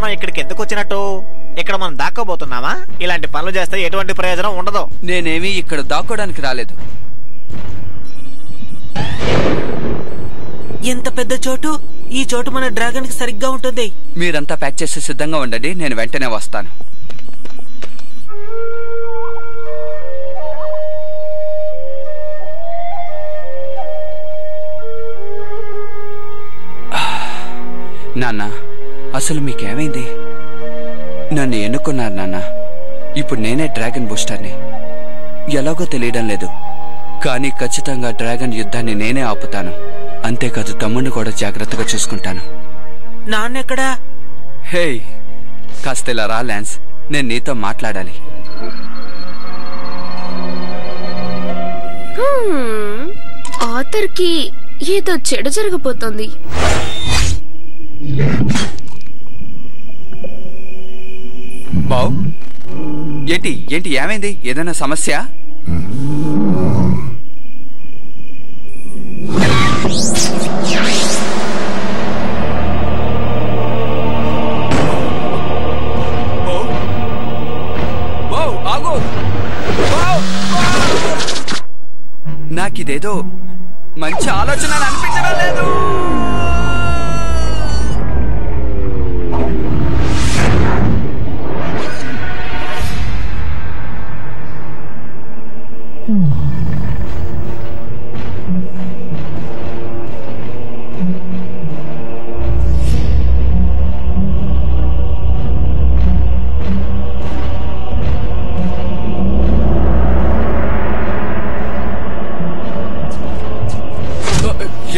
మనం ఇక్కడికి ఎందుకు వచ్చినట్టు? ఇక్కడ మనం దాక్కోబోతున్నామా? ఇలాంటి పనులు చేస్తే ఎటువంటి ప్రయోజనం ఉండదు. నేనేమీ ఇక్కడ దాక్కోడానికి రాలేదు. ఎంత పెద్ద చోటు! ఈ చోటు మన డ్రాగన్ కి సరిగ్గా ఉంటుంది. మీరంతా ప్యాక్ చేసి సిద్ధంగా ఉండండి, నేను వెంటనే వస్తాను. నాన్న, అసలు మీకేమైంది? నన్ను ఎన్నుకున్నారు నాన్న. ఇప్పుడు నేనే డ్రాగన్ బూస్టర్ని. ఎలాగో తెలియడం లేదు, కానీ ఖచ్చితంగా డ్రాగన్ యుద్ధాన్ని నేనే ఆపుతాను. అంతేకాదు, తమ్ముడిని కూడా జాగ్రత్తగా చూసుకుంటాను. నాన్నెక్కడా? హే, కాస్త ఇలా రా ల్యాన్స్, నేను నీతో మాట్లాడాలి. ఆథర్కి ఏదో చెడు జరగబోతోంది. బావ్, ఏంటి ఏంటి ఏమైంది? ఏదైనా సమస్య? నాకిదేదో మంచి ఆలోచన అనిపించడం లేదు.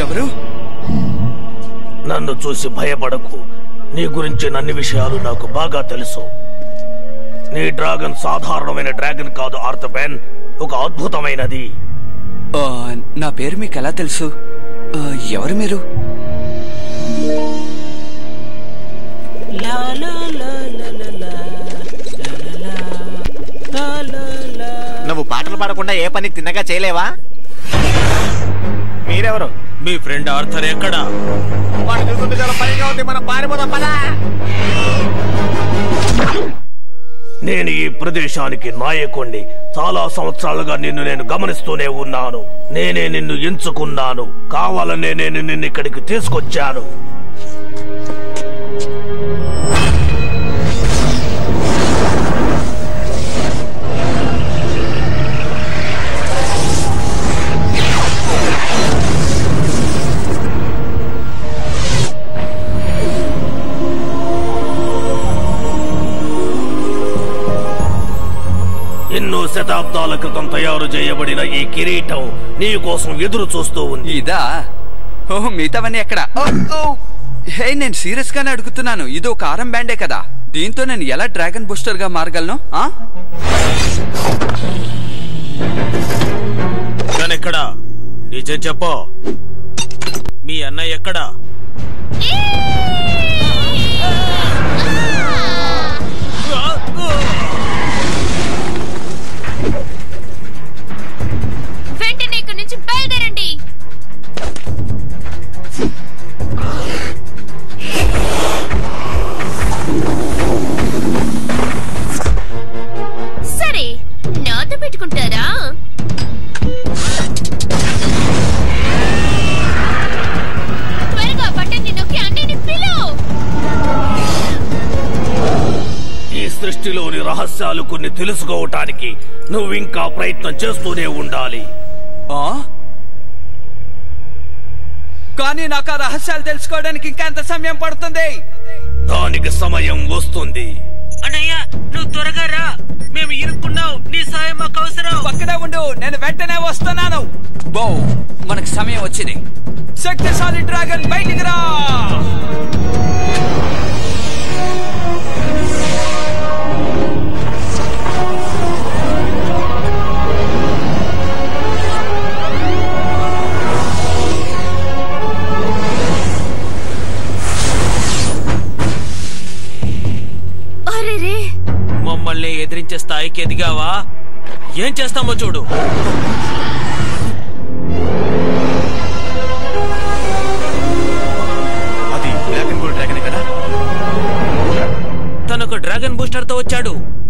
ఎవరు? నన్ను చూసి భయపడకు. నీ గురించి అన్ని విషయాలు నాకు బాగా తెలుసు. నీ డ్రాగన్ సాధారణమైన డ్రాగన్ కాదు ఆర్థర్బెన్, ఒక అద్భుతమైనది. నా పేరు మీకు ఎలా తెలుసు? ఎవరు మీరు? నువ్వు పాటలు పాడకుండా ఏ పని తిన్నగా చేయలేవా? మీరెవరు? మీ ఫ్రెండ్ ఆర్థర్ ఎక్కడా? వాడు చూస్తుంటే చాలా భయంగా ఉంది, మనం పారిపోదాం పదా. నేను ఈ ప్రదేశానికి నాయకుణ్ణి. చాలా సంవత్సరాలుగా నేను గమనిస్తూనే ఉన్నాను. నేనే నిన్ను ఎంచుకున్నాను. కావాలనే నేను నిన్ను ఇక్కడికి తీసుకొచ్చాను. ఎన్నో శతాబ్దాల క్రితం తయారు చేయబడిన ఈ కిరీటం నీ కోసం ఎదురు చూస్తూ ఉంది. ఇదా? ఓహ్, మిగతావన్నీ ఎక్కడా? హే, నేను సీరియస్ గానే అడుగుతున్నాను. ఇది ఒక ఆరం బ్యాండే కదా, దీంతో నేను ఎలా డ్రాగన్ బూస్టర్ గా మారగలను? ఎక్కడా? నిజం చెప్పు, మీ అన్నయ్య ఎక్కడా? వెంటనే ఇక్కడి నుంచి బయలుదేరండి. సరే, నాతో పెట్టుకుంటారా? త్వరగా బటన్ని నొక్కి అన్నిని పిలువు. ఈ సృష్టిలోని రహస్యాలు కొన్ని తెలుసుకోవటానికి నువ్వు ఇంకా ప్రయత్నం చేస్తూనే ఉండాలి. కానీ నాకు ఆ రహస్యాలు తెలుసుకోవడానికి ఇంకా ఎంత సమయం పడుతుంది? దానికి సమయం వస్తుంది. అన్నయ్య, నువ్వు త్వరగా రా, మేము ఇరుక్కున్నావు. నీ సాయం మాకు అవసరం. పక్కనే ఉండు, నేను వెంటనే వస్తున్నాను. బో, మనకు సమయం వచ్చింది. శక్తిశాలి డ్రాగన్ బయటికి రా. మమ్మల్ని ఎదిరించే స్థాయికి ఎదిగావా? ఏం చేస్తామో చూడు. అది బ్లాక్ అండ్ గోల్డ్ డ్రాగన్ కదా? ఒక డ్రాగన్ బూస్టర్ తో వచ్చాడు.